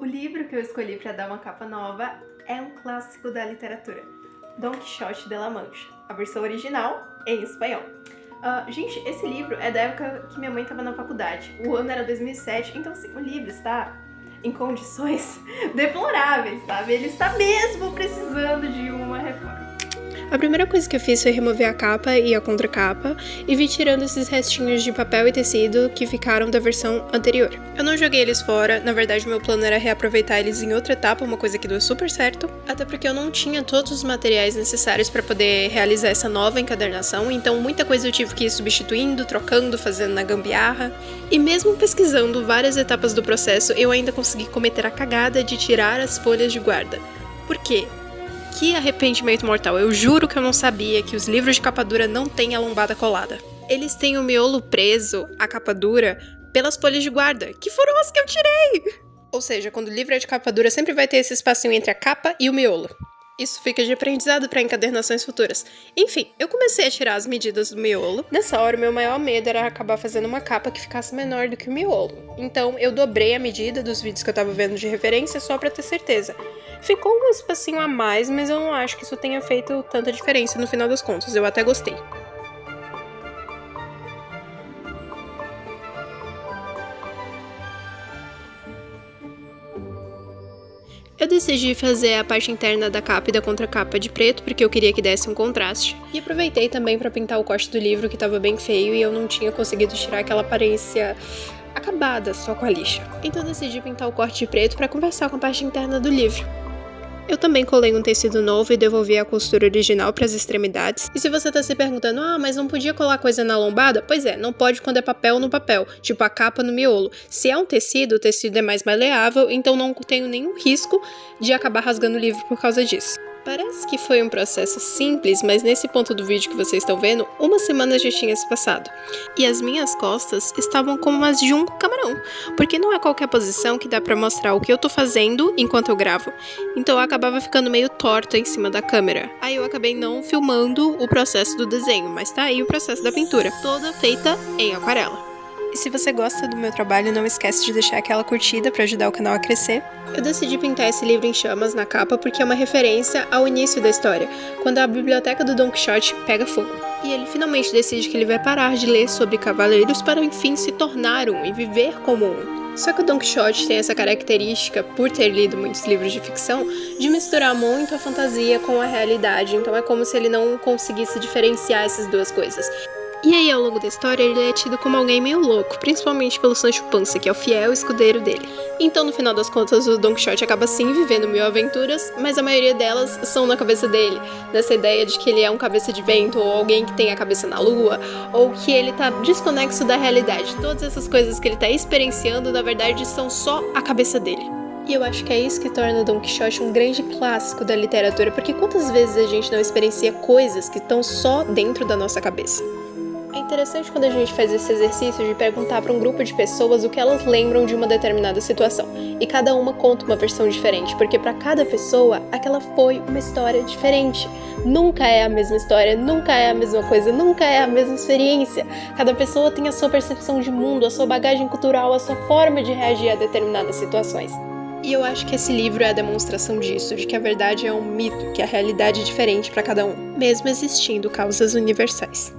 O livro que eu escolhi para dar uma capa nova é um clássico da literatura, Don Quixote de la Mancha, a versão original em espanhol. Gente, esse livro é da época que minha mãe estava na faculdade. O ano era 2007, então assim, o livro está em condições deploráveis, sabe? Ele está mesmo precisando de uma reforma. A primeira coisa que eu fiz foi remover a capa e a contracapa e vi tirando esses restinhos de papel e tecido que ficaram da versão anterior. Eu não joguei eles fora, na verdade meu plano era reaproveitar eles em outra etapa, uma coisa que deu super certo, até porque eu não tinha todos os materiais necessários para poder realizar essa nova encadernação, então muita coisa eu tive que ir substituindo, trocando, fazendo na gambiarra, e mesmo pesquisando várias etapas do processo, eu ainda consegui cometer a cagada de tirar as folhas de guarda. Por quê? Que arrependimento mortal, eu juro que eu não sabia que os livros de capa dura não têm a lombada colada. Eles têm o miolo preso, a capa dura, pelas folhas de guarda, que foram as que eu tirei! Ou seja, quando o livro é de capa dura, sempre vai ter esse espacinho entre a capa e o miolo. Isso fica de aprendizado para encadernações futuras. Enfim, eu comecei a tirar as medidas do miolo. Nessa hora, o meu maior medo era acabar fazendo uma capa que ficasse menor do que o miolo. Então, eu dobrei a medida dos vídeos que eu tava vendo de referência só pra ter certeza. Ficou um espacinho a mais, mas eu não acho que isso tenha feito tanta diferença no final das contas. Eu até gostei. Eu decidi fazer a parte interna da capa e da contracapa de preto, porque eu queria que desse um contraste. E aproveitei também para pintar o corte do livro, que estava bem feio, e eu não tinha conseguido tirar aquela aparência acabada só com a lixa. Então eu decidi pintar o corte de preto para conversar com a parte interna do livro. Eu também colei um tecido novo e devolvi a costura original para as extremidades. E se você tá se perguntando, mas não podia colar coisa na lombada? Pois é, não pode quando é papel no papel, tipo a capa no miolo. Se é um tecido, o tecido é mais maleável, então não tenho nenhum risco de acabar rasgando o livro por causa disso. Parece que foi um processo simples, mas nesse ponto do vídeo que vocês estão vendo, uma semana já tinha se passado. E as minhas costas estavam como as de um camarão, porque não é qualquer posição que dá pra mostrar o que eu tô fazendo enquanto eu gravo. Então eu acabava ficando meio torta em cima da câmera. Aí eu acabei não filmando o processo do desenho, mas tá aí o processo da pintura, toda feita em aquarela. E se você gosta do meu trabalho, não esquece de deixar aquela curtida para ajudar o canal a crescer. Eu decidi pintar esse livro em chamas na capa porque é uma referência ao início da história, quando a biblioteca do Don Quixote pega fogo. E ele finalmente decide que ele vai parar de ler sobre cavaleiros para enfim se tornar um e viver como um. Só que o Don Quixote tem essa característica, por ter lido muitos livros de ficção, de misturar muito a fantasia com a realidade, então é como se ele não conseguisse diferenciar essas duas coisas. E aí, ao longo da história, ele é tido como alguém meio louco, principalmente pelo Sancho Panza, que é o fiel escudeiro dele. Então, no final das contas, o Don Quixote acaba sim vivendo mil aventuras, mas a maioria delas são na cabeça dele, nessa ideia de que ele é um cabeça de vento, ou alguém que tem a cabeça na lua, ou que ele tá desconexo da realidade. Todas essas coisas que ele tá experienciando, na verdade, são só a cabeça dele. E eu acho que é isso que torna Don Quixote um grande clássico da literatura, porque quantas vezes a gente não experiencia coisas que estão só dentro da nossa cabeça? É interessante quando a gente faz esse exercício de perguntar para um grupo de pessoas o que elas lembram de uma determinada situação. E cada uma conta uma versão diferente, porque para cada pessoa, aquela foi uma história diferente. Nunca é a mesma história, nunca é a mesma coisa, nunca é a mesma experiência. Cada pessoa tem a sua percepção de mundo, a sua bagagem cultural, a sua forma de reagir a determinadas situações. E eu acho que esse livro é a demonstração disso, de que a verdade é um mito, que a realidade é diferente para cada um, mesmo existindo causas universais.